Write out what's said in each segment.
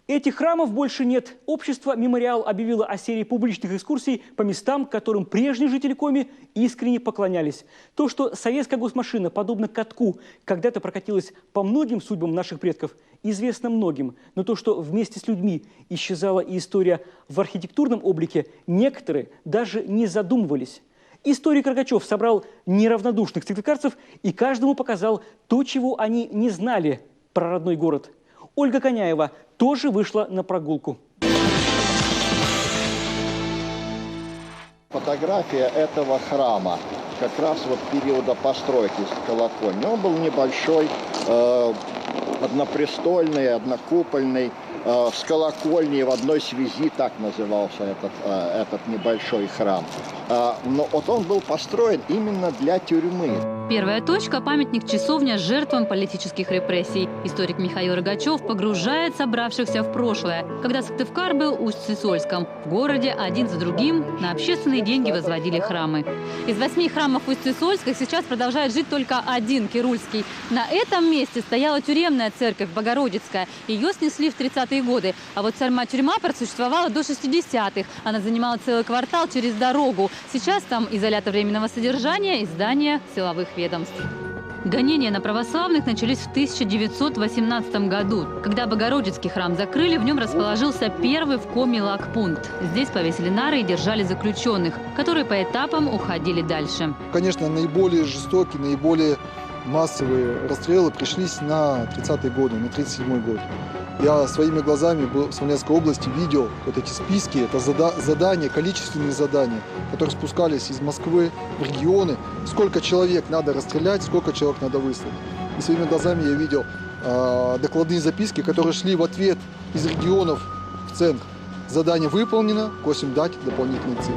Этих храмов больше нет. Общество «Мемориал» объявило о серии публичных экскурсий по местам, которым прежние жители Коми искренне поклонялись. То, что советская госмашина, подобно катку, когда-то прокатилась по многим судьбам наших предков, известно многим. Но то, что вместе с людьми исчезала и история в архитектурном облике, некоторые даже не задумывались. Историк Рогачев собрал неравнодушных сыктывкарцев и каждому показал то, чего они не знали про родной город. Ольга Коняева тоже вышла на прогулку. Фотография этого храма как раз вот периода постройки колокольни. Он был небольшой, однопрестольный, однокупольный, с колокольней в одной связи, так назывался этот небольшой храм. Но вот он был построен именно для тюрьмы. Первая точка – памятник часовня жертвам политических репрессий. Историк Михаил Рогачев погружает собравшихся в прошлое, когда Сыктывкар был Усть-Сысольском. В городе один за другим на общественные деньги возводили храмы. Из 8 храмов Усть-Сысольска сейчас продолжает жить только один – Кирульский. На этом месте стояла тюремная церковь Богородицкая. Ее снесли в 30-е годы. А вот царьма-тюрьма просуществовала до 60-х. Она занимала целый квартал через дорогу. Сейчас там изолятор временного содержания и здание силовых ведомств. Гонения на православных начались в 1918 году. Когда Богородицкий храм закрыли, в нем расположился первый в Коми лагпункт. Здесь повесили нары и держали заключенных, которые по этапам уходили дальше. Конечно, наиболее жестокие, наиболее массовые расстрелы пришлись на 30-е годы, на 37-й год. Я своими глазами был в Смоленской области, видел вот эти списки, это задания, количественные задания, которые спускались из Москвы в регионы. Сколько человек надо расстрелять, сколько человек надо выслать. И своими глазами я видел докладные записки, которые шли в ответ из регионов в центр. Задание выполнено, просим дать дополнительные цифры.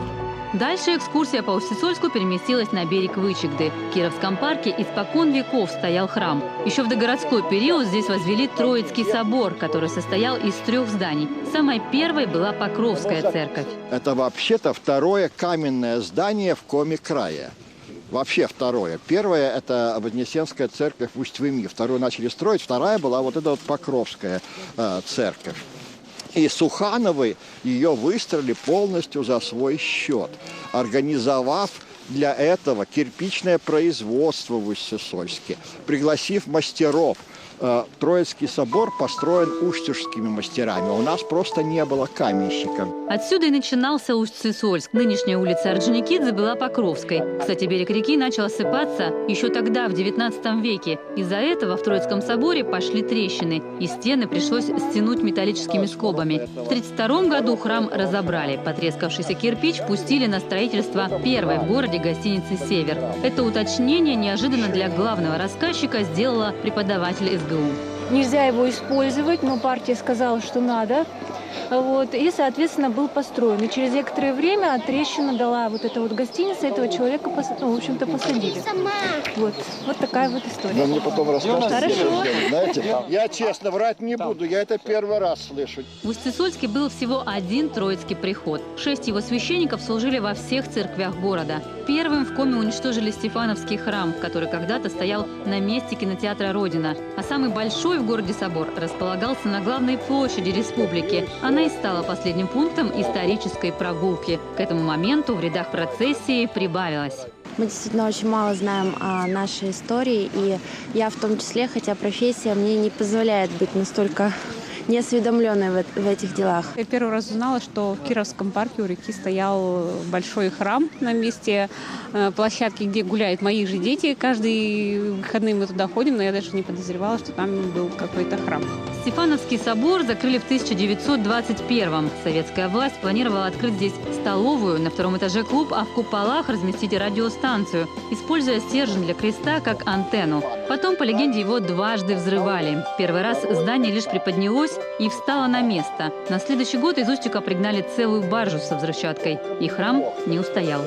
Дальше экскурсия по Усть-Сысольску переместилась на берег Вычегды. В Кировском парке испокон веков стоял храм. Еще в догородской период здесь возвели Троицкий собор, который состоял из 3 зданий. Самой первой была Покровская церковь. Это вообще-то второе каменное здание в Коми-крае. Вообще второе. Первое – это Вознесенская церковь в Усть-Вымье. Вторую начали строить, вторая была вот эта вот Покровская церковь. И Сухановы ее выстроили полностью за свой счет, организовав для этого кирпичное производство в Усть-Сысольске, пригласив мастеров. Троицкий собор построен устюжскими мастерами. У нас просто не было каменщиков. Отсюда и начинался Усть-Сысольск. Нынешняя улица Орджоникидзе была Покровской. Кстати, берег реки начал осыпаться еще тогда, в 19 веке. Из-за этого в Троицком соборе пошли трещины, и стены пришлось стянуть металлическими скобами. В 1932 году храм разобрали. Потрескавшийся кирпич пустили на строительство первой в городе гостиницы «Север». Это уточнение неожиданно для главного рассказчика сделала преподаватель СГУ. Нельзя его использовать, но партия сказала, что надо. Вот, и, соответственно, был построен. И через некоторое время трещина дала вот эта вот гостиница, этого человека, в общем-то, посадили. Вот такая вот история. Но мне потом расскажете. Хорошо. Знаете, я честно врать не буду, я это первый раз слышу. В Усть-Сысольске был всего один Троицкий приход. 6 его священников служили во всех церквях города. Первым в Коми уничтожили Стефановский храм, который когда-то стоял на месте кинотеатра «Родина». А самый большой в городе собор располагался на главной площади республики. Она и стала последним пунктом исторической прогулки. К этому моменту в рядах процессии прибавилось. Мы действительно очень мало знаем о нашей истории, и я в том числе, хотя профессия мне не позволяет быть настолько неосведомленной в этих делах. Я первый раз узнала, что в Кировском парке у реки стоял большой храм на месте площадки, где гуляют мои же дети. Каждые выходные мы туда ходим, но я даже не подозревала, что там был какой-то храм. Стефановский собор закрыли в 1921-м. Советская власть планировала открыть здесь столовую, на 2-м этаже клуб, а в куполах разместить радиостанцию, используя стержень для креста как антенну. Потом, по легенде, его дважды взрывали. Первый раз здание лишь приподнялось и встало на место. На следующий год из Устюга пригнали целую баржу со взрывчаткой, и храм не устоял.